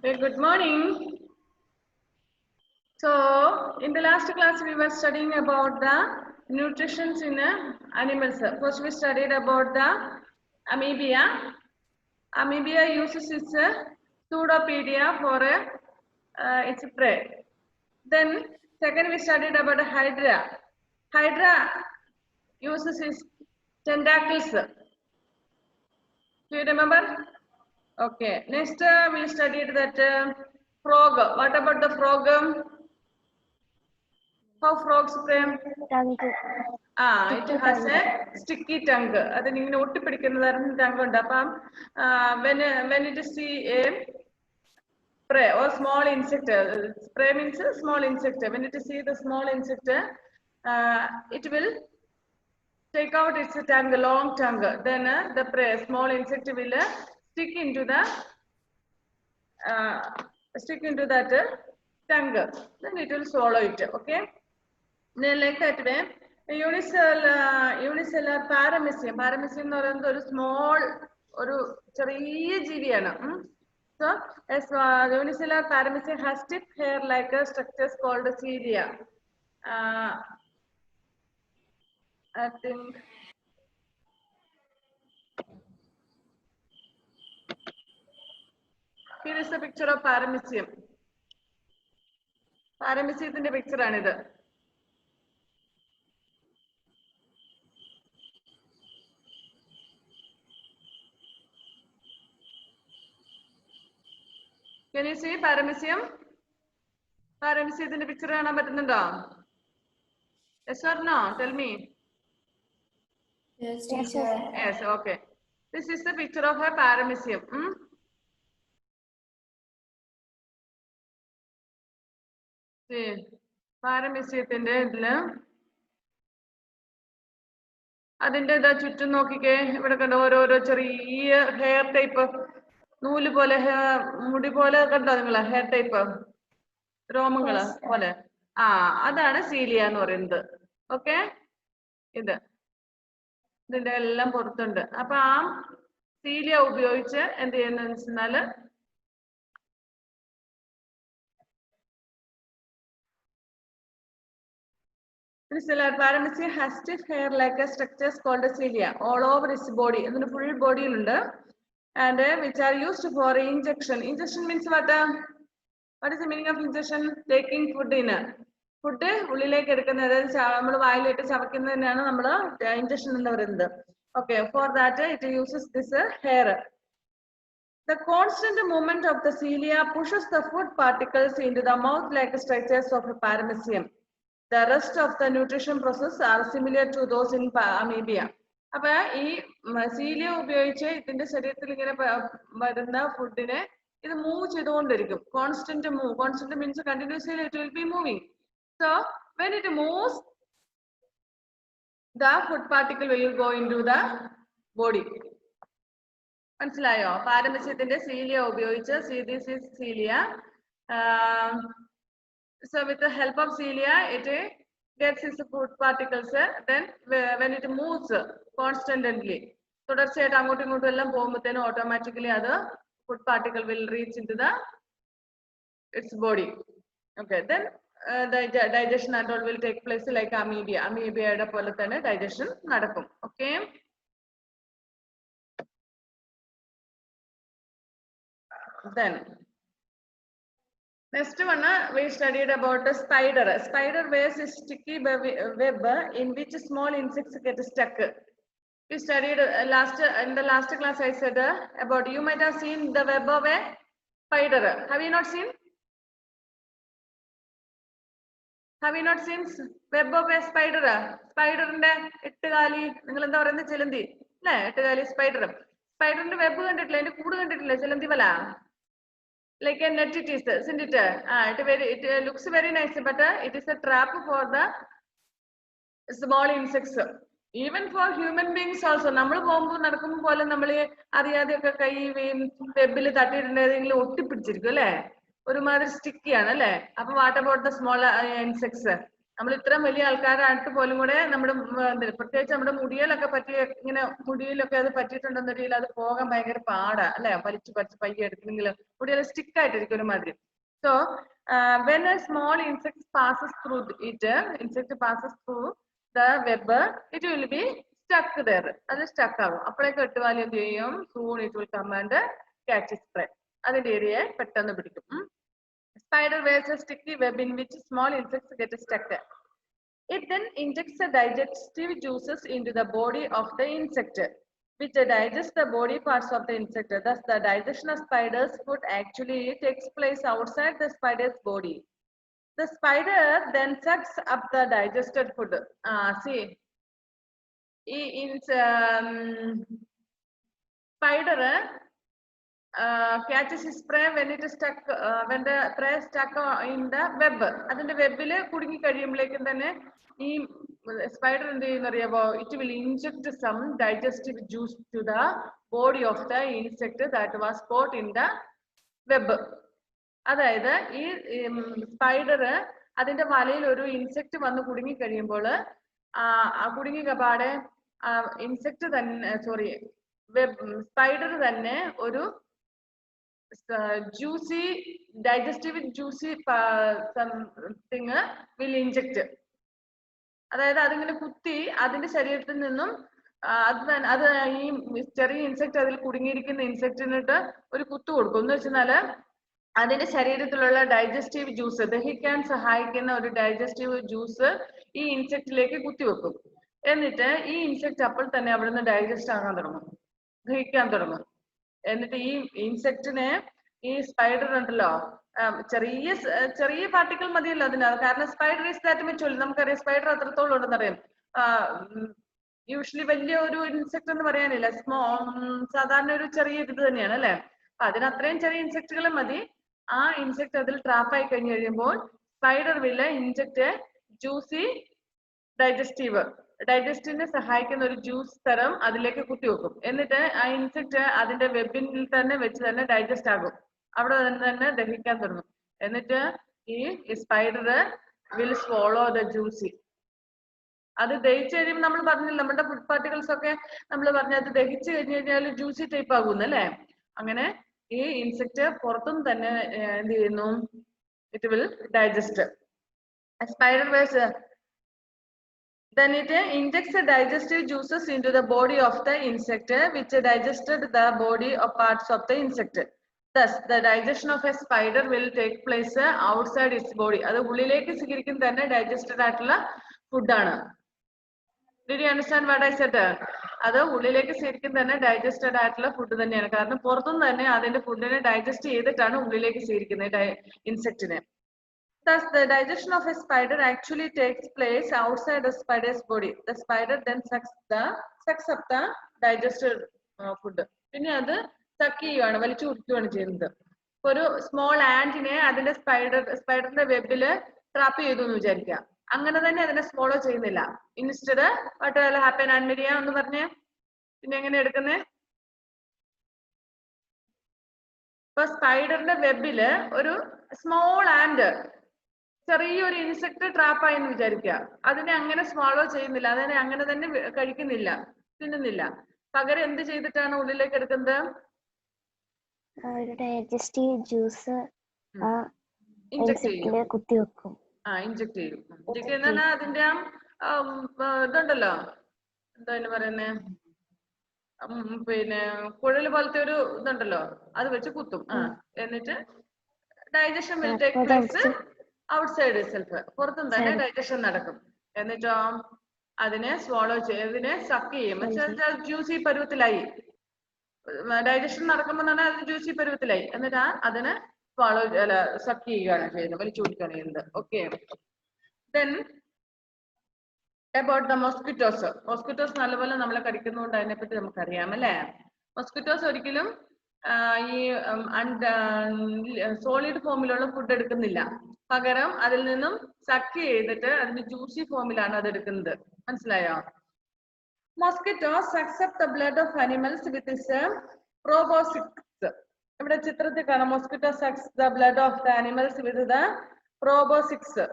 Okay, good morning. So, in the last class, we were studying about the nutrition in animals. First, we studied about the amoeba. Amoeba uses its pseudopedia for its prey. Then, second, we studied about the hydra. Hydra uses its tentacles. Do you remember? Okay. Next, we studied that frog. What about the frog? How frogs frame? Tongue. It has a sticky tongue. That is not to pick another tongue. When it is see a prey or small insect, prey means a small insect. When it is see the small insect, it will take out its tongue, long tongue. Then the prey, small insect will stick into the that tongue. Then it will swallow it. Okay. Then like that way, unicellular paramecium. Paramecium എന്ന് പറയുന്നത് ഒരു small ഒരു ചെറിയ ജീവിയാണ്. So as unicellular paramecium has stiff hair like structures called cilia. I think here is the picture of paramecium. പാരമീസിയത്തിന്റെ picture ആണിത്. Can you see paramecium? പാരമീസിയത്തിന്റെ picture കാണാൻ പറ്റുന്നുണ്ടോ? Yes or no? Tell me. Yes, teacher. Yes, okay. This is the picture of a paramecium. പാരമീസിയത്തിന്റെ ഇതില് അതിന്റെ ഇതാ ചുറ്റും നോക്കിക്കേ, ഇവിടെ കണ്ടോ ഓരോരോ ചെറിയ ഹെയർ ടൈപ്പ് നൂല് പോലെ മുടി പോലെ കണ്ടോ നിങ്ങള് ഹെയർ ടൈപ്പ് രോമങ്ങള് പോലെ. അതാണ് സീലിയ എന്ന് പറയുന്നത്. ഓക്കെ, ഇതിന്റെ എല്ലാം പുറത്തുണ്ട്. അപ്പൊ ആ സീലിയ ഉപയോഗിച്ച് എന്ത് ചെയ്യുന്ന വെച്ചാല് paramecium has stiff hair like a structures called cilia all over its body. അതിന്റെ full body ഉണ്ട്. And which are used for injection. Injection means what? What is the meaning of injection? Taking food in. Food ഉള്ളിലേക്ക് എടുക്കുന്നത്, അതായത് നമ്മൾ വായിലിട്ട് ചവയ്ക്കുന്നതിനാണ് നമ്മൾ injection എന്ന് പറയുന്നത്. Okay, for that it uses this hair. The constant movement of the cilia pushes the food particles into the mouth like structures of a paramecium. The rest of the nutrition process are similar to those in amoeba. അപ്പൊ ഈ cilia ഉപയോഗിച്ച് ഇതിന്റെ ശരീരത്തിൽ ഇങ്ങനെ വരുന്ന ഫുഡിനെ ഇത് move ചെയ്തുകൊണ്ടിരിക്കും. Constant move. Constant means continuously it will B moving. So when it moves the food particle will go into the body. മനസ്സിലായോ? പാരമീസിയത്തിന്റെ സീലിയ ഉപയോഗിച്ച്, this is cilia. So with the help of cilia, it gets its food particles. Then when it moves constantly, തുടർച്ചയായിട്ട് അങ്ങോട്ടും ഇങ്ങോട്ടും എല്ലാം പോകുമ്പോഴത്തേനും automatically അത് food particle will reach into its body. Okay, then the digestion and all will take place like amoeba. Amoeba പോലെ തന്നെ digestion നടക്കും. Okay. Then next one we studied about a spider. Spider wears a sticky web in which small insects get stuck. We studied in the last class. I said about, you might have seen the web of a spider. Have you not seen? Have you not seen web of a spider? Spider ന്റെ എട്ടുകാലി, നിങ്ങൾ എന്താ പറയുന്നത്, ചിലന്തി അല്ലേ? എട്ടുകാലി spider. സ്പൈഡറിന്റെ web കണ്ടിട്ടില്ല, അതിന്റെ കൂട് കണ്ടിട്ടില്ല, ചിലന്തി വല. Like a net it is, isn't it? It looks very nice, but it is a trap for the small insects. Even for human beings also. നമ്മൾ പോകുമ്പോൾ നടക്കുമ്പോൾ പോലെ നമ്മൾ അറിയാതെയൊക്കെ കൈ വെബിൽ തട്ടിയിട്ടുണ്ട്, ഏതെങ്കിലും ഒട്ടിപ്പിടിച്ചിരിക്കും അല്ലെ? ഒരുമാതിരി സ്റ്റിക്കിയാണ് അല്ലെ? അപ്പൊ what about the small insects? നമ്മൾ ഇത്രയും വലിയ ആൾക്കാരായിട്ട് പോലും കൂടെ നമ്മുടെ പ്രത്യേകിച്ച് നമ്മുടെ മുടിയിലൊക്കെ പറ്റി ഇങ്ങനെ മുടിയിലൊക്കെ അത് പറ്റിയിട്ടുണ്ടെന്നുണ്ടെങ്കിൽ അത് പോകാൻ ഭയങ്കര പാടാ അല്ലെ? വലിച്ചു പയ്യെ എടുക്കുന്നെങ്കിൽ മുടിയിൽ സ്റ്റിക്ക് ആയിട്ടിരിക്കും ഒരുമാതിരി. So when a small insect passes through the web, it will be stuck there. അത് സ്റ്റക്ക് ആകും. അപ്പോഴേക്ക് എട്ടുവാലി എന്ത് ചെയ്യും? soon it will come and catch its prey. അതിന്റെ ഏരിയയെ പെട്ടെന്ന് പിടിക്കും. Spider wears a sticky web in which small insects get stuck. It then injects the digestive juices into the body of the insect, which digests the body parts of the insect. Thus, the digestion of spider's food actually takes place outside the spider's body. The spider then sucks up the digested food. See, spider catches its prey when it is stuck, when the prey is stuck in the web. അതിന്റെ വെബില് കുടുങ്ങി കഴിയുമ്പോഴേക്കും തന്നെ ഈ spider എന്ത് ചെയ്യുന്നറിയാമോ? It will inject some digestive juice to the body of the insect that was caught in the web. അതായത് ഈ spider അതിന്റെ വലയിൽ ഒരു ഇൻസെക്ട് വന്ന് കുടുങ്ങി കഴിയുമ്പോൾ കുടുങ്ങി പാടെ ഇൻസെക്ട് തന്നെ സ്പൈഡർ തന്നെ ഒരു digestive juicy something will inject. അതായത് അതിങ്ങനെ കുത്തി അതിന്റെ ശരീരത്തിൽ നിന്നും അത് ഈ ചെറിയ ഇൻസെക്ട് അതിൽ കുടുങ്ങിയിരിക്കുന്ന ഇൻസെക്റ്റിനിട്ട് ഒരു കുത്തു കൊടുക്കും. എന്ന് വെച്ചാൽ അതിന്റെ ശരീരത്തിലുള്ള ഡൈജസ്റ്റീവ് ജ്യൂസ്, ദഹിക്കാൻ സഹായിക്കുന്ന ഒരു ഡൈജസ്റ്റീവ് ജ്യൂസ് ഈ ഇൻസെക്റ്റിലേക്ക് കുത്തിവെക്കും. എന്നിട്ട് ഈ ഇൻസെക്ട് അപ്പോൾ തന്നെ അവിടുന്ന് ഡൈജസ്റ്റ് ആകാൻ തുടങ്ങും, ദഹിക്കാൻ തുടങ്ങും. എന്നിട്ട് ഈ ഇൻസെക്റ്റിനെ ഈ സ്പൈഡർ ഉണ്ടല്ലോ, ചെറിയ പാർട്ടിക്കിൾ മതിയല്ലോ അതിനകത്ത്. കാരണം സ്പൈഡർ ഈസ് ദാറ്റ് മച്ച്. നമുക്കറിയാം സ്പൈഡർ എത്രത്തോളം ഉണ്ടെന്നറിയാം. യൂഷ്വലി വലിയ ഒരു ഇൻസെക്ട് എന്ന് പറയാനില്ല, സാധാരണ ഒരു ചെറിയ ഇത് തന്നെയാണ് അല്ലെ. അപ്പൊ അതിന് അത്രയും ചെറിയ ഇൻസെക്ടുകൾ മതി. ആ ഇൻസെക്ട് അതിൽ ട്രാപ്പായി കഴിഞ്ഞ് കഴിയുമ്പോൾ സ്പൈഡർ വില്ല ഇൻജെക്ട് ജ്യൂസി ഡൈജസ്റ്റിനെ സഹായിക്കുന്ന ഒരു ജ്യൂസ് തരം അതിലേക്ക് കുത്തിവെക്കും. എന്നിട്ട് ആ ഇൻസെക്ട് അതിന്റെ വെബിൽ തന്നെ വെച്ച് തന്നെ ഡൈജസ്റ്റ് ആകും, അവിടെ തന്നെ ദഹിക്കാൻ തുടങ്ങും. എന്നിട്ട് ഈ spider will swallow the juicy. അത് ദഹിച്ചു കഴിയുമ്പോൾ നമ്മൾ പറഞ്ഞില്ല, നമ്മുടെ ഫുഡ് പാർട്ടിക്കിൾസ് ഒക്കെ നമ്മൾ പറഞ്ഞ അത് ദഹിച്ചു കഴിഞ്ഞ് കഴിഞ്ഞാൽ ജ്യൂസി ടൈപ്പ് ആകുന്നു അല്ലെ. അങ്ങനെ ഈ ഇൻസെക്ട് പുറത്തും തന്നെ എന്ത് ചെയ്യുന്നു? It will digest. Spider verse then it injects the digestive juices into the body of the insect, which digested the body of parts of the insect. Thus, the digestion of a spider will take place outside its body. അത് ഉള്ളിലേക്ക് സ്വീകരിക്കുന്ന തന്നെ digested ആയിട്ടുള്ള ഫുഡാണ്. Did you understand what I said? അത് ഉള്ളിലേക്ക് സ്വീകരിക്കുന്ന തന്നെ ഡൈജസ്റ്റഡ് ആയിട്ടുള്ള ഫുഡ് തന്നെയാണ്. കാരണം പുറത്തുനിന്ന് തന്നെ അതിന്റെ ഫുഡിനെ ഡൈജസ്റ്റ് ചെയ്തിട്ടാണ് ഉള്ളിലേക്ക് സ്വീകരിക്കുന്നത് ഇൻസെക്റ്റിനെ. Thus, the digestion of a spider actually takes place outside the spider's body. The spider then sucks up the digested food. പിന്നെ അത് സക്ക് ചെയ്യുകയാണ്, വലിച്ചു കുടിക്കുകയാണ് ചെയ്യുന്നത്. ഒരു സ്മോൾ ആന്റിനെ അതിന്റെ സ്പൈഡറിന്റെ വെബില് ട്രാപ്പ് ചെയ്തു എന്ന് വിചാരിക്കുക. അങ്ങനെ തന്നെ അതിനെ സ്മോളോ ചെയ്യുന്നില്ല. Instead what will happen Ann Maria എന്ന് പറഞ്ഞേ. പിന്നെ എങ്ങനെ എടുക്കുന്നേ? ഇപ്പൊ സ്പൈഡറിന്റെ വെബില് ഒരു സ്മോൾ ആന്റ്, ചെറിയൊരു ഇൻസെക്ട് ട്രാപ്പായി എന്ന് വിചാരിക്കുക. അതിനെ അങ്ങനെ സ്വാളോ ചെയ്യുന്നില്ല, അതിനെ അങ്ങനെ തന്നെ കഴിക്കുന്നില്ല, തിന്നുന്നില്ല. പകരം എന്ത് ചെയ്തിട്ടാണ് ഉള്ളിലേക്ക് എടുക്കുന്നത്? ഡൈജസ്റ്റീവ് ജ്യൂസ് ഇൻജെക്ട് ചെയ്യും. ഇൻജെക്ട് ചെയ്യും. അതിന്റെ ഇതുണ്ടല്ലോ, എന്താ പറയുന്നേ, പിന്നെ കുഴൽ പോലത്തെ ഒരു ഇതുണ്ടല്ലോ, അത് വെച്ച് കുത്തും. എന്നിട്ട് digestion will take place outside self, പുറത്തും തന്നെ ഡൈജഷൻ നടക്കും. എന്നിട്ടോ അതിനെ സ്വോളോ ചെയ്തതിനെ സക്ക് ചെയ്യും. ജ്യൂസി പരുവത്തിലായി, ഡൈജഷൻ നടക്കുമ്പോൾ തന്നെ അത് ജ്യൂസി പരുവത്തിലായി. എന്നിട്ട് അതിനെ സ്വോളോ സക്ക് ചെയ്യുകയാണ് ചെയ്യുന്നത്, വലിച്ചു കുടിക്കുകയാണ് ചെയ്യുന്നത്. Okay. Then about the mosquitoes നല്ലപോലെ നമ്മളെ കടിക്കുന്നതുകൊണ്ട് അതിനെപ്പറ്റി നമുക്കറിയാം അല്ലെ. മോസ്കിറ്റോസ് ഒരിക്കലും ഈ സോളിഡ് ഫോമിലുള്ള ഫുഡ് എടുക്കുന്നില്ല, പകരം അതിൽ നിന്നും സക്ക് ചെയ്തിട്ട് അതിന്റെ ജ്യൂസി ഫോമിലാണ് അത് എടുക്കുന്നത്. മനസ്സിലായോ? Mosquito sucks up the blood of animals with its proboscis. ഇവിടെ ചിത്രത്തിൽ കാണാം, mosquito sucks the blood of the animals with the proboscis.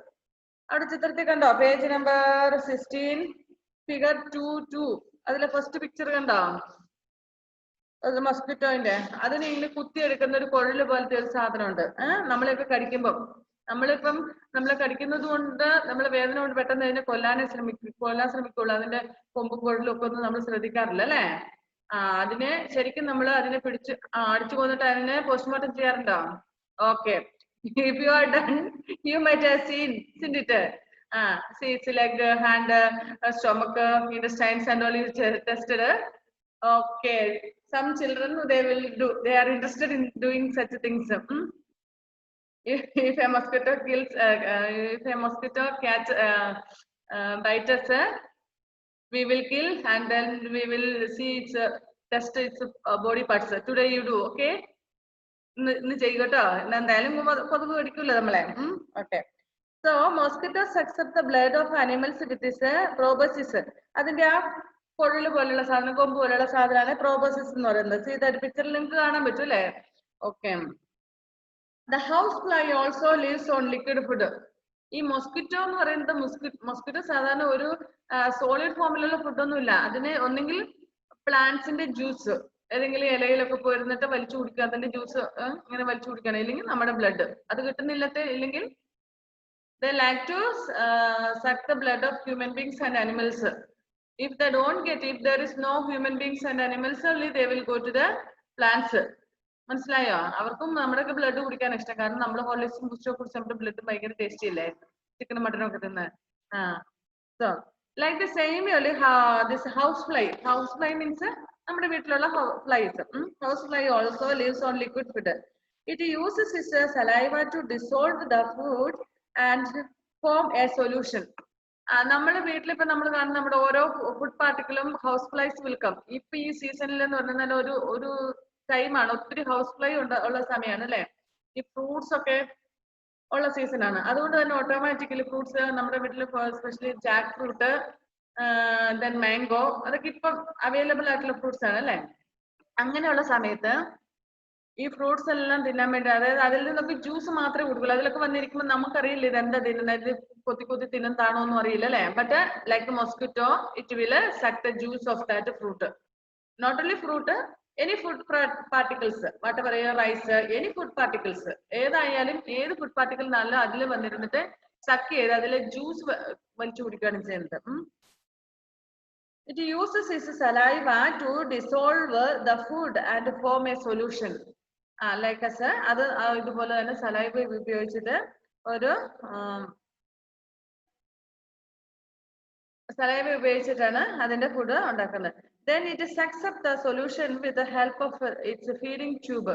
അവിടെ ചിത്രത്തിൽ കണ്ടോ പേജ് നമ്പർ 16 ഫിഗർ 2.2 അതിലെ ഫസ്റ്റ് പിക്ചർ കണ്ടോ അത് മസ്കിറ്റോന്റെ അതിന് ഇങ്ങനെ കുത്തിയെടുക്കുന്ന ഒരു കൊഴല് പോലത്തെ ഒരു സാധനമുണ്ട് നമ്മളെയൊക്കെ കടിക്കുമ്പം നമ്മളെ കടിക്കുന്നത് കൊണ്ട് നമ്മളെ വേദന കൊണ്ട് പെട്ടെന്ന് അതിനെ കൊല്ലാൻ ശ്രമിക്കുള്ളൂ അതിന്റെ കൊമ്പും കൊഴലും ഒക്കെ ഒന്നും നമ്മൾ ശ്രദ്ധിക്കാറില്ല അല്ലേ അതിനെ ശരിക്കും നമ്മൾ അതിനെ പിടിച്ച് അടിച്ചു കൊന്നിട്ട് അതിനെ പോസ്റ്റ്മോർട്ടം ചെയ്യാറുണ്ടോ okay if you are done you might have seen isn't it see it's like hand stomach intestines and all is tested okay some children they are interested in doing such things if a mosquito kills if a mosquito catch bites us we will kill and then we will see its test its body parts today you do okay ഇന്ന് ചെയ്യട്ടോ എന്തായാലും കൊതുക് കടിക്കൂല നമ്മളെ okay so mosquitos accept the blood of animals with its proboscis അതിന്റെ ആ കൊഴല് പോലുള്ള സാധനം കൊമ്പ് പോലുള്ള സാധനമാണ് പ്രോബസിസ് എന്ന് പറയുന്നത് ഇതൊരു പിക്ചറിൽ നിങ്ങൾക്ക് കാണാൻ പറ്റും അല്ലേ okay the house fly also leaves on liquid food ഈ മൊസ്കിറ്റോ എന്ന് പറയുന്നത് മൊസ്കിറ്റോ സാധാരണ ഒരു സോളിഡ് ഫോമിലുള്ള ഫുഡൊന്നുമില്ല അതിന് ഒന്നെങ്കിൽ പ്ലാന്റ്സിന്റെ ജ്യൂസ് ഏതെങ്കിലും ഇലയിലൊക്കെ പോയിരുന്നിട്ട് വലിച്ചു കുടിക്കുക അതിന്റെ ജ്യൂസ് ഇങ്ങനെ വലിച്ചു കുടിക്കണം ഇല്ലെങ്കിൽ നമ്മുടെ ബ്ലഡ് അത് ഇല്ലെങ്കിൽ they like to suck the blood of human beings and animals if they don't get if there is no human beings and animals only they will go to the plants മനസ്സിലായോ അവർക്കും നമ്മുടെയൊക്കെ blood കുടിക്കാൻ ഇഷ്ടം കാരണം നമ്മൾ ഹോർലിക്സും ബൂസ്റ്റൊക്കെ കുടിച്ച് നമ്മുടെ blood ഭയങ്കര ടേസ്റ്റി അല്ലേ ചിക്കനും മട്ടനും ഒക്കെ തിന്ന് so like the same only this house fly means നമ്മുടെ വീട്ടിലുള്ള flies house fly also lives on liquid food it uses its saliva to dissolve the food and form a solution നമ്മുടെ വീട്ടിൽ ഇപ്പൊ നമ്മൾ കാണുന്ന നമ്മുടെ ഓരോ ഫുഡ് പാർട്ടിക്കിളും ഹൗസ് ഫ്ലൈസ് വിൽക്കാം ഇപ്പൊ ഈ സീസണിൽ എന്ന് പറഞ്ഞാൽ ഒരു ടൈമാണ് ഒത്തിരി ഹൗസ് ഫ്ലൈ ഉള്ള സമയമാണ് അല്ലെ ഈ ഫ്രൂട്ട്സ് ഒക്കെ ഉള്ള സീസൺ ആണ് അതുകൊണ്ട് തന്നെ ഓട്ടോമാറ്റിക്കലി ഫ്രൂട്ട്സ് നമ്മുടെ വീട്ടിൽ especially Jack fruit then mango അതൊക്കെ ഇപ്പം അവൈലബിൾ ആയിട്ടുള്ള ഫ്രൂട്ട്സ് ആണ് അല്ലെ അങ്ങനെയുള്ള സമയത്ത് ഈ ഫ്രൂട്ട്സ് എല്ലാം തിന്നാൻ വേണ്ടി അതായത് അതിൽ നിന്നൊക്കെ ജ്യൂസ് മാത്രമേ കൊടുക്കുള്ളൂ അതിലൊക്കെ വന്നിരിക്കുമ്പോൾ നമുക്കറിയില്ല ഇത് എന്താ തിന്നുന്നത് കൊത്തി തിന്നുന്നതാണോ ഒന്നും അറിയില്ല അല്ലെ but like mosquito it will suck the juice of that fruit not only fruit any food particles water rice any food particles ഏതായാലും ഏത് ഫുഡ് പാർട്ടിക്കിൾ നല്ല അതിൽ വന്നിരുന്നിട്ട് സക്ക് ചെയ്ത് അതിലെ ജ്യൂസ് വലിച്ചു കുടിക്കുകയാണ് ചെയ്യുന്നത് It uses its saliva to dissolve the food and form a solution. Like as അത് ഇതുപോലെ തന്നെ സലൈവ ഉപയോഗിച്ചിട്ട് ഒരു സലൈവ ഉപയോഗിച്ചിട്ടാണ് അതിന്റെ ഫുഡ് ഉണ്ടാക്കുന്നത് then it sucks up the solution with the help of its feeding tube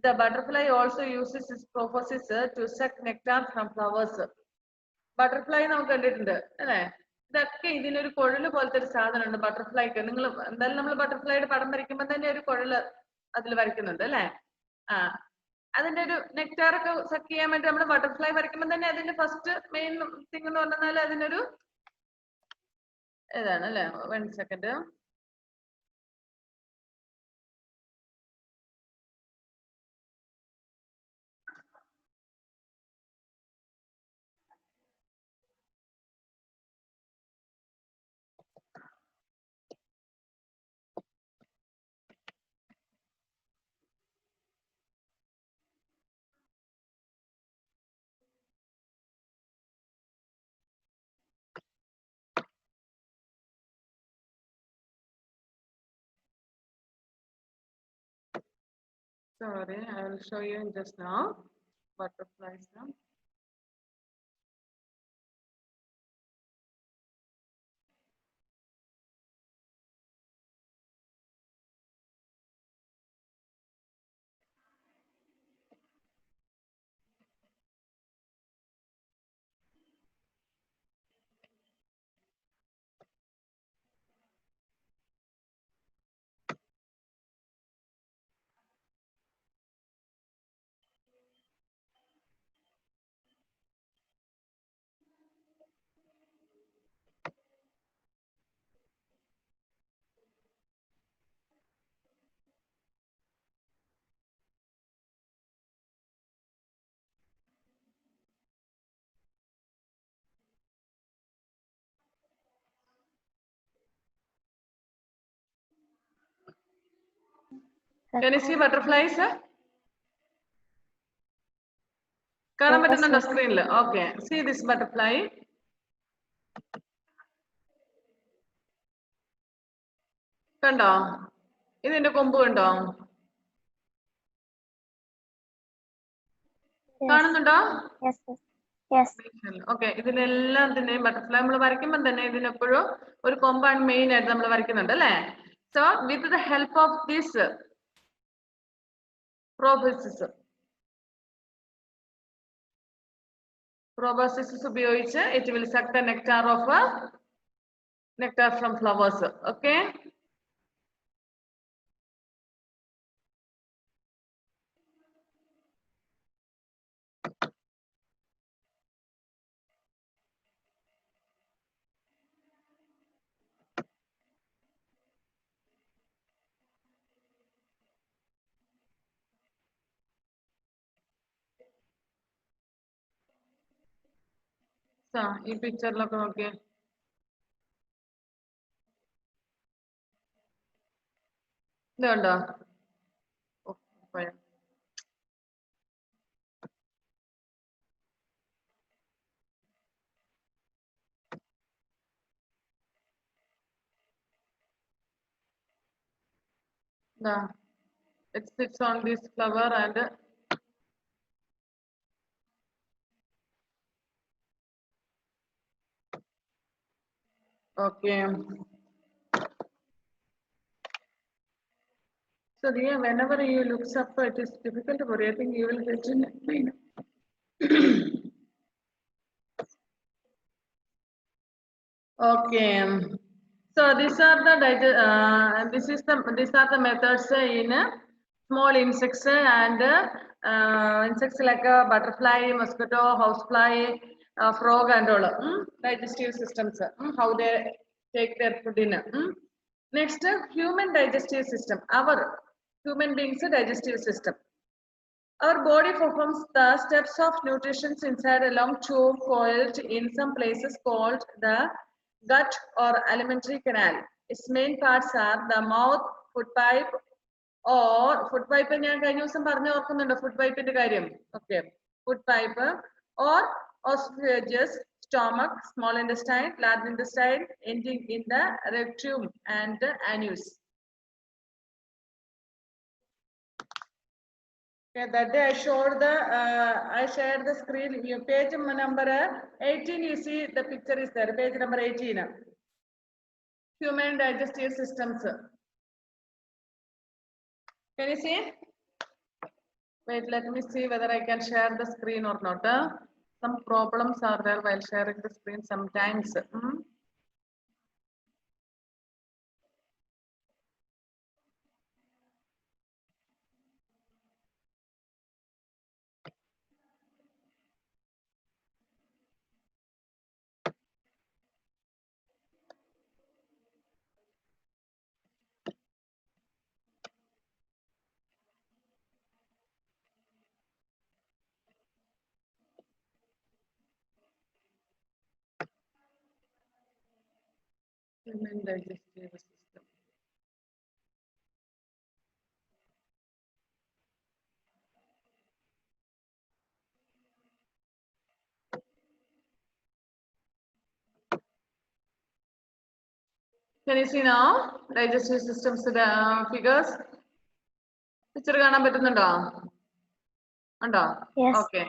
the butterfly also uses its proboscis to suck nectar from flowers butterfly നമുക്ക് കണ്ടിട്ടുണ്ട് അല്ലേ ഇതൊക്കെ ഇതിനൊരു കുഴല് പോലത്തെ ഒരു സാധനമുണ്ട് ബട്ടർഫ്ലൈക്ക് നിങ്ങൾ എന്തായാലും നമ്മൾ ബട്ടർഫ്ലൈയുടെ പടം വരയ്ക്കുമ്പോൾ തന്നെ ഒരു കുഴല് അതിൽ വരയ്ക്കുന്നുണ്ട് അല്ലെ അതിന്റെ ഒരു നെക്ടാർ ഒക്കെ സക്ക് ചെയ്യാൻ വേണ്ടി നമ്മൾ ബട്ടർഫ്ലൈ വരയ്ക്കുമ്പോൾ തന്നെ അതിന്റെ ഫസ്റ്റ് മെയിൻ തിങ് എന്ന് പറഞ്ഞാൽ അതിനൊരു ഇതാണ് അല്ലെ 1 second Sorry, I will show you just now butterflies now. Can you see butterflies? കാണാൻ പറ്റുന്നുണ്ടോ സ്ക്രീനിൽ? Okay. See this butterfly. കണ്ടോ? ഇതിന്റെ കൊമ്പ് കണ്ടോ? കാണുന്നുണ്ടോ? ഓക്കെ. ഇതിനെല്ലാത്തിന്റെയും ബട്ടർഫ്ലൈ നമ്മൾ വരയ്ക്കുമ്പോൾ തന്നെ ഇതിനെപ്പോഴും ഒരു കൊമ്പാണ് മെയിൻ ആയിട്ട് നമ്മൾ വരയ്ക്കുന്നുണ്ട് അല്ലേ? So with the help of this proboscis ഉപയോഗിച്ച് it will suck the nectar from flowers. Okay. ഈ പിക്ചറിലൊക്കെ നോക്കിയേ. ഇതുണ്ടോ? It sits on this flower and okay. So dear, whenever you look up, it is difficult to worry. I think you will get in. Okay. So these are the methods in small insects and insects like a butterfly, mosquito, housefly, frog and all. Digestive systems. How they take their food in. Next, human digestive system. Our human beings' digestive system. Our body performs the steps of nutrition inside a long tube coiled in some places called the gut or alimentary canal. Its main parts are the mouth, food pipe, or food pipe. Food pipe in the karyam. Okay, food pipe or esophagus, stomach, small intestine, large intestine, ending in the rectum and the anus. Okay, that day I showed I shared the screen. Page number 18. You see the picture is there. Page number 18. Human digestive systems. Can you see? Wait, let me see whether I can share the screen or not. Some problems are there while sharing the screen sometimes. Human digestive system. Can you see now digestive systems figures? Picture കാണാൻ പറ്റുന്നുണ്ടോ? ഉണ്ടോ? Okay.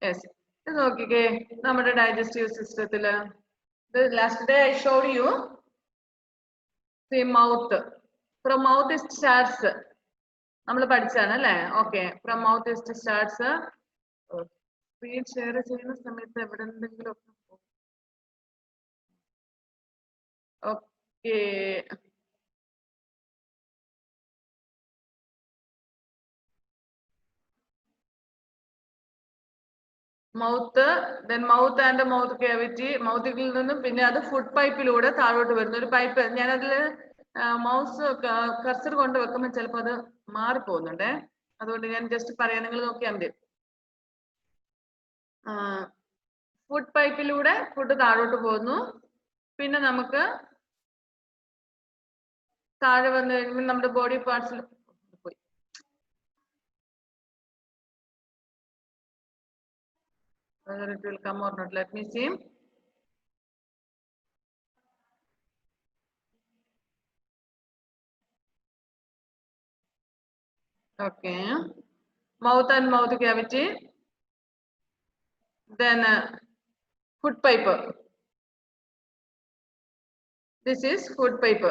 Yes. ഇത് നോക്കിക്കേ നമ്മുടെ digestive systemത്തില്. The last day I showed you the mouth. From mouth it starts. നമ്മൾ പഠിച്ചാണ് അല്ലേ? Okay. From mouth it starts. Screen share ചെയ്യുന്ന സമയത്ത് എവിടെ എന്തെങ്കിലും okay. Mouth, then mouth and mouth cavity, mouth നിന്നും പിന്നെ അത് ഫുഡ് പൈപ്പിലൂടെ താഴോട്ട് വരുന്ന ഒരു പൈപ്പ്. ഞാനതില് മൗസ് കർസർ കൊണ്ട് വെക്കുമ്പോൾ ചിലപ്പോൾ അത് മാറിപ്പോകുന്നുണ്ടേ. അതുകൊണ്ട് ഞാൻ ജസ്റ്റ് പറയാം, നിങ്ങൾ നോക്കിയാൽ മതി. ഫുഡ് പൈപ്പിലൂടെ ഫുഡ് താഴോട്ട് പോകുന്നു. പിന്നെ നമുക്ക് താഴെ വന്നു കഴിയുമ്പോൾ നമ്മുടെ ബോഡി പാർട്സിൽ പോയി Whether it will come or not, let me see. Okay, mouth and mouth cavity, then food pipe. This is food pipe.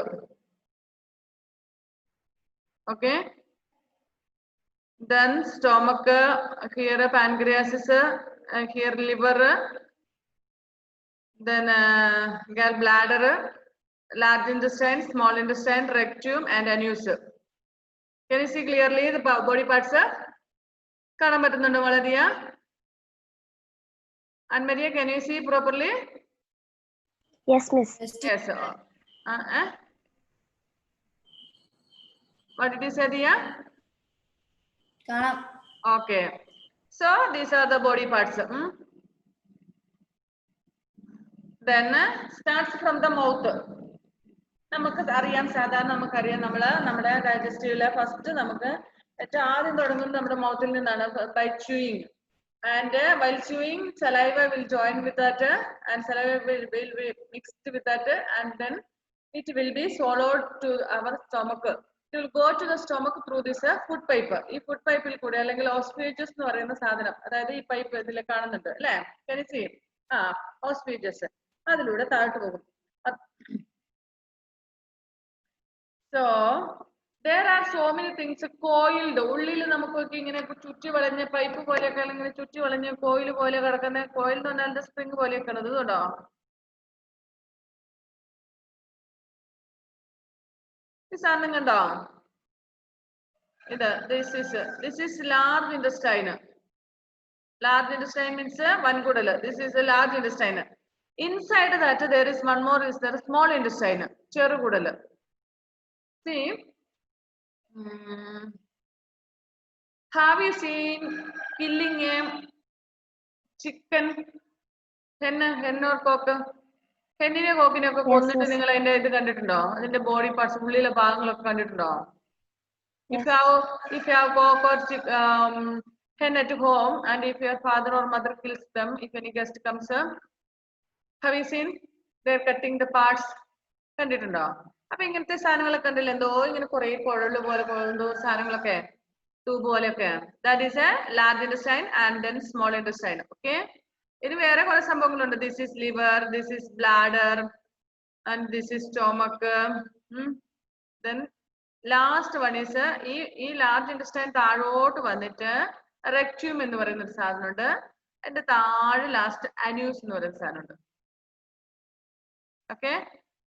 Okay, then stomach, here pancreas, here liver, then gallbladder, large intestine, small intestine, rectum, and anus. Can you see clearly the body parts? കാണാൻ പറ്റുന്നുണ്ടോ വളരിയ? Anne-Marie, can you see properly? Yes, miss. Yes. What did you say, Dia? Okay. So these are the body parts. Then starts from the mouth. നമുക്ക് അറിയാം സാധാരണ നമുക്കറിയാം നമ്മുടെ ഡൈജസ്റ്റീവിലെ first നമുക്ക് ഏറ്റവും ആദ്യം തുടങ്ങുന്നത് നമ്മുടെ മൗത്തിൽ നിന്നാണ് by chewing. And while chewing, saliva will join with that and saliva will be mixed with that and then it will be swallowed to our stomach. It will go to the stomach through this food pipe. ഈ food pipe ൽ കൂടെ അല്ലെങ്കിൽ ഓസ്ഫേജസ് എന്ന് പറയുന്ന സാധനം, അതായത് ഈ pipe ഇതിൽ കാണുന്നുണ്ട് അല്ലേ? Can you see? ഓസ്ഫേജസ് അതിലൂടെ താഴോട്ട് പോകും. So there are so many things coiled. ഉള്ളിൽ നമുക്കൊക്കെ ഇങ്ങനെ ചുറ്റി വളഞ്ഞ പൈപ്പ് പോലെയൊക്കെ അല്ലെങ്കിൽ ചുറ്റി വളഞ്ഞ കോയിൽ പോലെ കിടക്കുന്ന കോയിൽ എന്ന് പറഞ്ഞാൽ സ്പ്രിംഗ് പോലെയൊക്കെ ഉള്ളത് കേട്ടോ. ഈ സാധനം കണ്ടോ? ഇത് this is large intestine. Large intestine means വൻകുടൽ. This is a large intestine. Inside that there is one more, is there small intestine, ചെറുകുടൽ. See, have you seen killing a chicken, hen or cock? ഹെന്നിനെ കോക്കിനെയൊക്കെ കൊന്നിട്ട് നിങ്ങൾ അതിന്റെ ഇത് കണ്ടിട്ടുണ്ടോ? അതിന്റെ body parts ഉള്ളിലെ ഭാഗങ്ങളൊക്കെ കണ്ടിട്ടുണ്ടോ? If you have cock or hen at home and if your father or mother kills them, if any guest comes, have you seen they're cutting the parts? കണ്ടിട്ടുണ്ടോ? അപ്പൊ ഇങ്ങനത്തെ സാധനങ്ങളൊക്കെ ഉണ്ടല്ലോ, എന്തോ ഇങ്ങനെ കുറെ കുഴല് പോലെ എന്തോ സാധനങ്ങളൊക്കെ ട്യൂബ് പോലെയൊക്കെ. That is A large intestine and then small intestine. Okay, ഇത് വേറെ കുറെ സംഭവങ്ങളുണ്ട്. This is liver, this is bladder and this is stomach. Then last one is ഈ ലാർജ് ഇൻറ്റസ്റ്റൈൻ താഴോട്ട് വന്നിട്ട് റെക്ട്യൂം എന്ന് പറയുന്ന ഒരു സാധനമുണ്ട്. അതിന്റെ താഴെ ലാസ്റ്റ് അന്യൂസ് എന്ന് പറയുന്ന സാധനമുണ്ട്. Okay,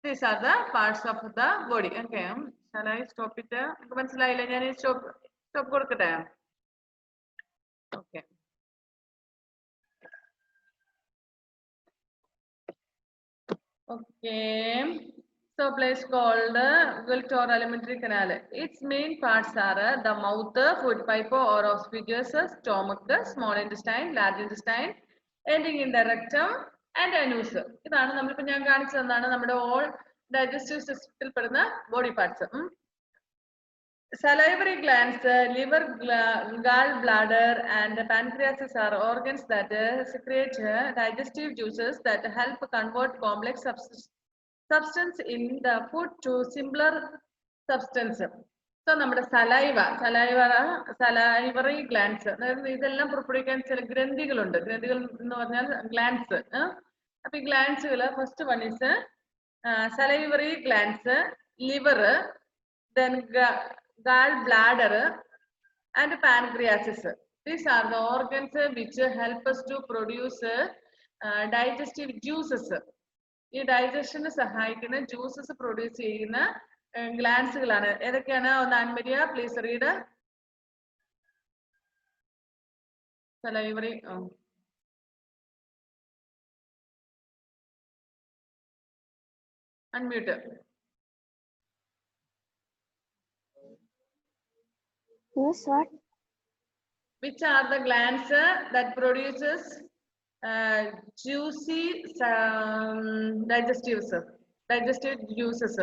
these are the parts of the body. Okay, shall I stop it? നിങ്ങൾക്ക് മനസ്സിലായില്ല? ഞാൻ സ്റ്റോപ്പ് കൊടുക്കട്ടെ? Okay. Okay, so place called Gulf or alimentary canal. Its main parts are the mouth, food pipe or esophagus, stomach, small intestine, large intestine, ending in the rectum and anus. ഇതാണ് നമ്മളിപ്പോ ഞാൻ കാണിച്ചു തന്നാണ് നമ്മുടെ all digestive സിസ്റ്റത്തിൽ പെടുന്ന body parts. Salivary glands, liver, gallbladder, and pancreas are organs that secrete digestive juices that help convert complex substance in the food to simpler substance. So, നമ്മുടെ salivary glands, ഇതെല്ലാം പുറപ്പെടുവിക്കാൻ ചില ഗ്രന്ഥികളുണ്ട്. ഗ്രന്ഥികൾ എന്ന് പറഞ്ഞാൽ ഗ്ലാൻസ്. അപ്പൊ ഈ ഗ്ലാൻസുകൾ first one is salivary glands, liver, then gallbladder and pancreas. These are the organs which help us to produce digestive juices. ഈ ഡൈജഷന് സഹായിക്കുന്ന ജ്യൂസസ് പ്രൊഡ്യൂസ് ചെയ്യുന്ന ഗ്ലാൻസുകളാണ്. ഏതൊക്കെയാണ്? ഒന്ന് Ann Maria please read. salivary unmute. Yes, what? Which are the glands that produces juicy digestive juices?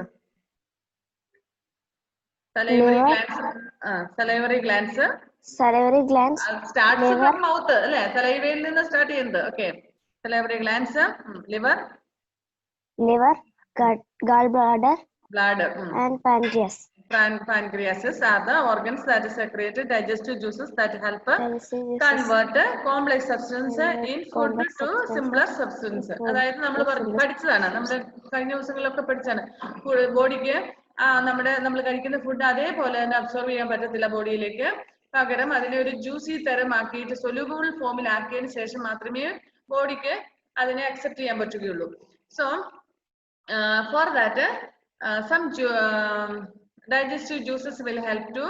Salivary glands, salivary glands, Starts liver, from mouth, അല്ലേ? സലൈവയിൽ നിന്ന് start ചെയ്യുന്നത്. Okay, salivary glands, liver, gallbladder, bladder, and pancreas. Pancreases are the organs that secrete digestive juices that help Digestive juices convert complex substance in food complex to substances simpler substance. to food അതായത് നമ്മൾ to simpler പഠിച്ചതാണ്, നമ്മൾ കഴിഞ്ഞ ദിവസങ്ങളിലൊക്കെ പഠിച്ചാണ്. ബോഡിക്ക് നമ്മൾ കഴിക്കുന്ന ഫുഡ് അതേപോലെ തന്നെ അബ്സോർവ് ചെയ്യാൻ പറ്റത്തില്ല ബോഡിയിലേക്ക്. പകരം അതിനെ ഒരു ജ്യൂസി തരമാക്കിയിട്ട് സൊല്യൂബിൾ ഫോമിൽ ആക്കിയതിനു ശേഷം മാത്രമേ ബോഡിക്ക് അതിനെ അക്സെപ്റ്റ് ചെയ്യാൻ പറ്റുകയുള്ളൂ. So for that some digestive juices will help to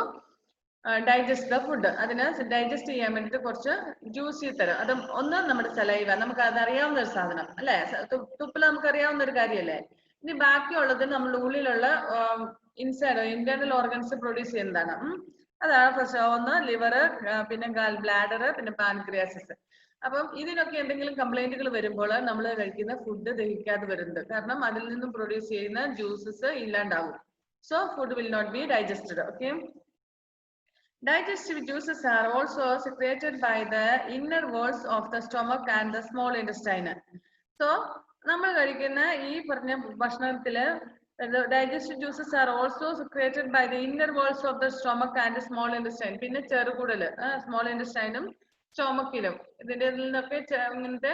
digest the food. അതിനെ ഡൈജസ്റ്റ് ചെയ്യാൻ വേണ്ടിട്ട് കുറച്ച് ജ്യൂസി തരം. അത് ഒന്ന് നമ്മുടെ സലൈവ, നമുക്ക് അതറിയാവുന്ന ഒരു സാധനം അല്ലെ, തുപ്പിൽ നമുക്ക് അറിയാവുന്ന ഒരു കാര്യമല്ലേ. ഇനി ബാക്കിയുള്ളത് നമ്മുടെ ഉള്ളിലുള്ള ഇൻസൈഡ് ഇന്റേണൽ ഓർഗൻസ് പ്രൊഡ്യൂസ് ചെയ്യുന്നതാണ്. അതാണ് ഫസ്റ്റ് ഒന്ന് ലിവർ, പിന്നെ ബ്ലാഡർ, പിന്നെ പാൻക്രിയാസിസ്. അപ്പം ഇതിനൊക്കെ എന്തെങ്കിലും കംപ്ലൈന്റുകൾ വരുമ്പോൾ നമ്മൾ കഴിക്കുന്ന ഫുഡ് ദഹിക്കാതെ വരുന്നത് കാരണം അതിൽ നിന്നും പ്രൊഡ്യൂസ് ചെയ്യുന്ന ജ്യൂസസ് ഇല്ലാണ്ടാവും. So food will not be digested. Okay, digestive juices are also secreted by the inner walls of the stomach and the small intestine. So നമ്മൾ കഴിക്കുന്ന ഈ പറഞ്ഞ ഭക്ഷണത്തില് digestive juices are also secreted by the inner walls of the stomach and the small intestine. പിന്നെ ചെറുകുടല്, small ഇൻറ്റസ്റ്റൈനും സ്റ്റോമക്കിലും ഇതിന്റെ നിന്നൊക്കെ ഇങ്ങനത്തെ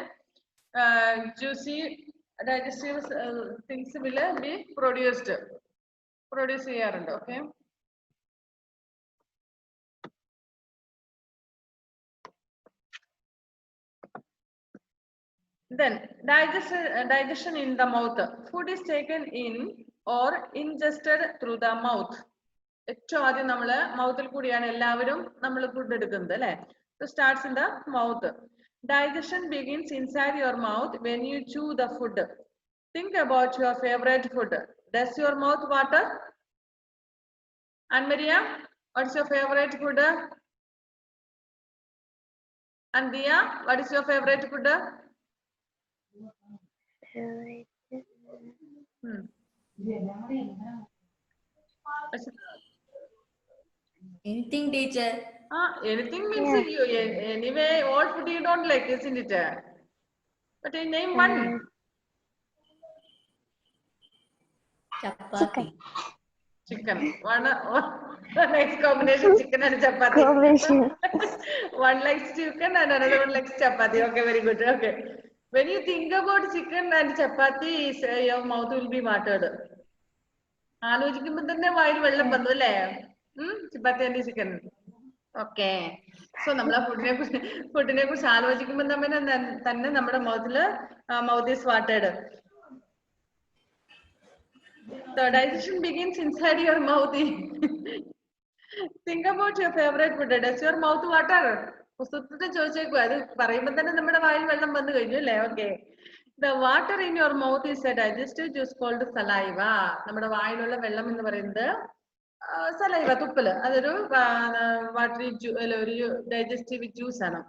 juicy digestive things will be produce ചെയ്യാറുണ്ട്. Okay, then digestion in the mouth. Food is taken in or ingested through the mouth. ഏറ്റവും ആദ്യം നമ്മള് മൗത്തിൽ കൂടിയാണ് എല്ലാവരും നമ്മൾ ഫുഡ് എടുക്കുന്നത് അല്ലെ. Starts in the mouth. Digestion begins inside your mouth when you chew the food. Think about your favorite food. Does your mouth water? And Maria, what's your favorite food? And Dia, what is your favorite food? Anything, teacher. Anything means you anyway all food you don't like, isn't it? But you name one. Chapati. Chicken. One nice combination, chicken and chapati. Combination. One likes chicken and another one likes chapati. Okay, very good. Okay. When you think about chicken and chapati, your mouth will be watered. ആലോചിക്കുമ്പോ തന്നെ വായിൽ വെള്ളം വന്നു അല്ലേ? Chapati and chicken. Okay, so നമ്മൾ ആ ഫുഡിനെ കുറിച്ച് ആലോചിക്കുമ്പോ തന്നെ നമ്മുടെ മൗത്ത് ഈസ് വാട്ടേഡ്. The digestion begins inside your mouth. Think about your favorite food. Does your mouth water? പുസ്തകത്തിൽ ചോദിച്ചേക്കും, അത് പറയുമ്പോ തന്നെ നമ്മുടെ വായിൽ വെള്ളം വന്നു കഴിഞ്ഞു അല്ലേ? Okay, the water in your mouth is a digestive juice called saliva. നമ്മുടെ വായിലുള്ള വെള്ളം എന്ന് പറയുന്നത് സലൈവ, തുപ്പല്. അതൊരു വാട്ടറി ഒരു ഡൈജസ്റ്റീവ് ജ്യൂസ് ആണ്.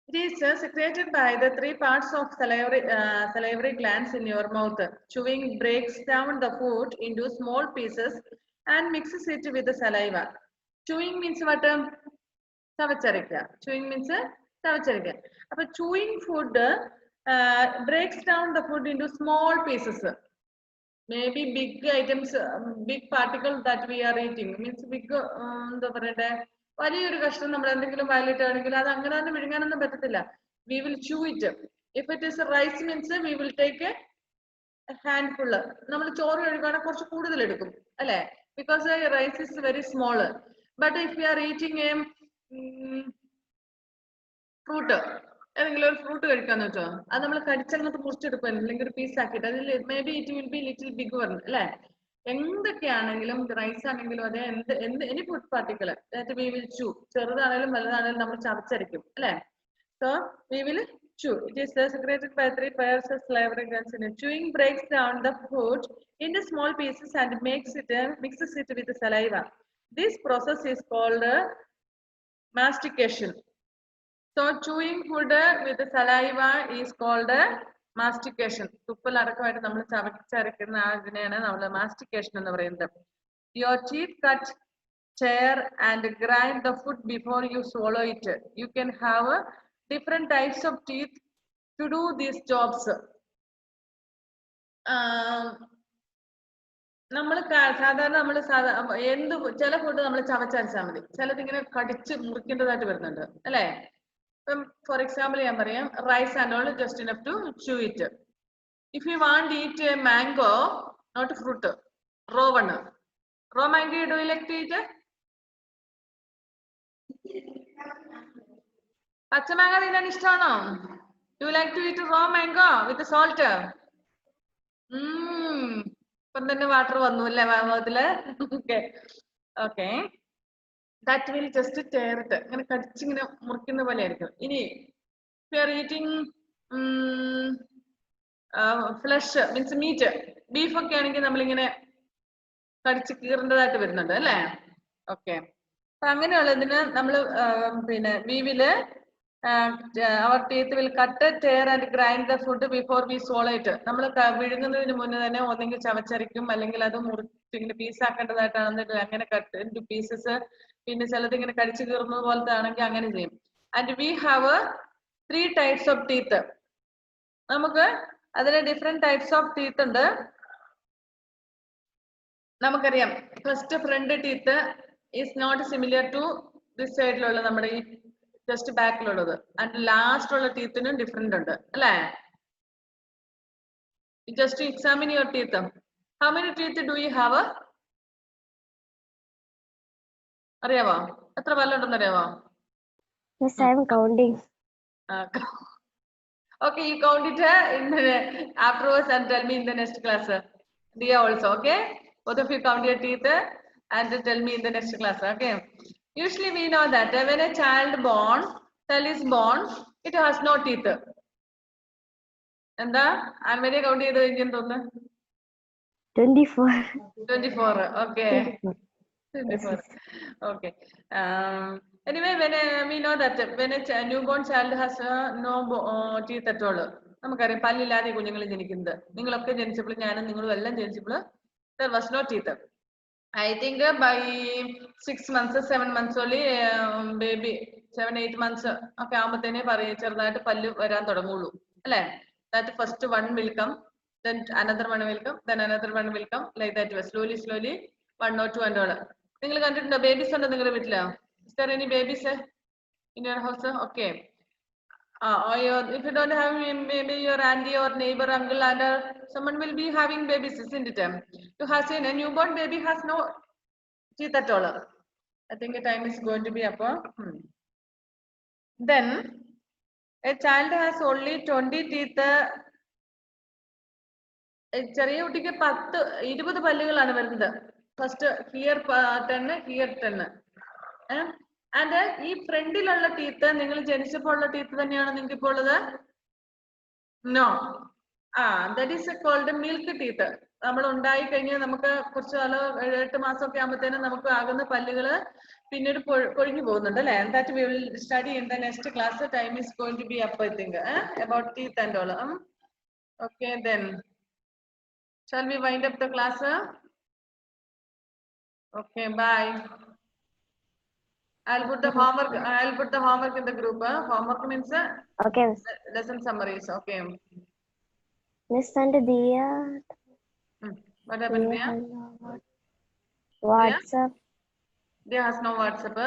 It is secreted by the 3 parts of salivary glands in your mouth. Chewing breaks down the food into small pieces and mixes it with the saliva. Chewing means what? Savacharikkya. Chewing means savacharikkya. Appo chewing food breaks down the food into small pieces. Maybe big items, big particles that we are eating means big എന്താ പറയണ്ടേ, വലിയൊരു കഷ്ണം നമ്മൾ എന്തെങ്കിലും വയലിട്ടാണെങ്കിൽ അത് അങ്ങനെ തന്നെ വിഴുങ്ങാനൊന്നും പറ്റത്തില്ല. We will chew it. If it is rice means we will take a handful. നമ്മൾ ചോറ് കഴിക്കുകയാണെങ്കിൽ കുറച്ച് കൂടുതൽ എടുക്കും അല്ലെ, because rice is very small. But if we are eating a fruit, ഏതെങ്കിലും ഒരു ഫ്രൂട്ട് കഴിക്കാന്ന് വെച്ചോ, അത് നമ്മൾ കടിച്ചങ്ങോട്ട് മുറിച്ചെടുക്കും അല്ലെങ്കിൽ ഒരു പീസ് ആക്കിയിട്ട് അതിൽ may be it will be little big one അല്ലെ. എന്തൊക്കെയാണെങ്കിലും റൈസ് ആണെങ്കിലും അതെ any food particle that we will chew. ചെറുതാണെങ്കിലും വലുതാണെങ്കിലും നമ്മൾ ചവച്ചരയ്ക്കും അല്ലെ. So we will chew. It is secreted by 3 pairs of salivary glands in it. Chewing breaks down the food into small pieces and mixes it with the saliva. This process is called mastication. So chewing food with saliva is called mastication. തുപ്പൽ അടക്കമായിട്ട് നമ്മൾ ചവച്ചരയ്ക്കുന്ന അതിനെയാണ് നമ്മൾ mastication എന്ന് പറയുന്നത്. Your teeth cut tear and grind the food before you swallow it. You can have different types of teeth to do these jobs. നമ്മൾ സാധാരണ എന്ത് ചില food നമ്മൾ ചവച്ചരച്ചാൽ മതി, ചിലത് ഇങ്ങനെ കടിച്ച് മുറിക്കേണ്ടതായിട്ട് വരുന്നുണ്ട് അല്ലേ? ഇപ്പം ഫോർ എക്സാമ്പിൾ ഞാൻ പറയാം, rice and all just enough to chew it. If you want to eat a mango, not fruit, raw one, raw mango, do you like to eat? പച്ച മാങ്ങ തിന്നാൻ ഇഷ്ടമാണോ? You like to eat raw mango with salt? ഇപ്പം തന്നെ water വന്നു അല്ലേ വാമത്തില്? Okay okay, that will just tear it, ഇങ്ങനെ കടിച്ചിങ്ങനെ മുറിക്കുന്ന പോലെ ആയിരിക്കും. ഇനി we are eating flesh means meat, beef ഒക്കെ ആണെങ്കിൽ നമ്മളിങ്ങനെ കടിച്ച് കീറേണ്ടതായിട്ട് വരുന്നുണ്ട് അല്ലേ? ഓക്കെ, അപ്പൊ അങ്ങനെയുള്ളതിന് നമ്മൾ പിന്നെ വീവില് our teeth will cut, tear and grind the food before we swallow it. നമ്മൾ വിഴുങ്ങുന്നതിന് മുന്നേ തന്നെ ഒന്നെങ്കിൽ ചവച്ചരയ്ക്കും, അല്ലെങ്കിൽ അത് മുറിച്ചിങ്ങനെ പീസാക്കേണ്ടതായിട്ടാണ്, അങ്ങനെ കട്ട് ഇൻടു പീസസ്. പിന്നെ ചിലത് ഇങ്ങനെ കടിച്ചു കീറുന്നത് പോലത്തെ ആണെങ്കിൽ അങ്ങനെ ചെയ്യും. And we have 3 types of teeth. നമുക്ക് അതിന് ഡിഫറെന്റ് ടൈപ്സ് ഓഫ് ടീത്ത് ഉണ്ട്. നമുക്കറിയാം, first front teeth is not similar to this സൈഡിലുള്ള നമ്മുടെ ഈ ജസ്റ്റ് ബാക്കിലുള്ളത്, ആൻഡ് ലാസ്റ്റ് ഉള്ള ടീത്തിനും ഡിഫറെന്റ് ഉണ്ട് അല്ലേ? Just examine your teeth. How many teeth do you have? അറിയാവോ എത്ര പല്ലുണ്ടെന്ന് അറിയാവോ? Yes, I am counting. Okay, you count it afterwards and tell me in the next class. Dia also, okay? Both of you count your teeth and tell me in the next class, okay? Usually we know that when a child is born, it has no teeth. എന്താ ആൻമരിയെ count ചെയ്ത് കഴിഞ്ഞെന്ന് തോന്നുന്നു? 24. Okay. 24. Okay. Anyway, when we know that when a newborn child has no teeth at all, നമുക്കറിയാം പല്ലില്ലാതെ കുഞ്ഞുങ്ങൾ ജനിക്കുന്നത്. നിങ്ങളൊക്കെ ജനിച്ചപ്പോൾ, ഞാനും നിങ്ങളും എല്ലാം ജനിച്ചപ്പോൾ there was no teeth. I think by 6 months, 7 months only baby 7-8 months ഒക്കെ ആകുമ്പോഴത്തേനെ ചെറുതായിട്ട് പല്ല് വരാൻ തുടങ്ങുള്ളൂ അല്ലേ? That first one will come, then another one will come, then another one will come, like that slowly 1 or 2 and all. നിങ്ങൾ കണ്ടിട്ടുണ്ടോ? Babies ഉണ്ടോ നിങ്ങളുടെ വീട്ടില്? Is there any babies in your house? Okay. Or if you don't have, maybe your auntie or neighbor, uncle, and someone will be having babies, isn't it? You have seen a newborn baby has no teeth at all. I think the time is going to be up. Then a child has only 20 teeth. ചെറിയ കുട്ടിക്ക് 10-20 പല്ലുകളാണ് വരുന്നത്. First here 10, here 10. And ഈ ഫ്രണ്ടിലുള്ള teeth നിങ്ങൾ ജനിച്ചപ്പോൾ ഉള്ള teeth തന്നെയാണ് നിങ്ങൾക്ക് ഇപ്പോൾ ഉള്ളത്? No. That is called milk teeth. നമ്മൾ ഉണ്ടായി കഴിഞ്ഞാൽ നമുക്ക് കുറച്ച് കാലം 8 മാസമൊക്കെ ആകുമ്പോഴത്തേനും നമുക്ക് ആകുന്ന പല്ലുകള് പിന്നീട് കൊഴിഞ്ഞു പോകുന്നുണ്ട് അല്ലേ? That we will study in the next class. Time is going to be up, I think, about teeth and all. Okay, then shall we wind up the class? Okay, bye. I'll put the homework in the group. Homework means Okay, Miss. lesson summaries. Okay. Miss and Dia. What happened, Dia? WhatsApp. Dia has no WhatsApp.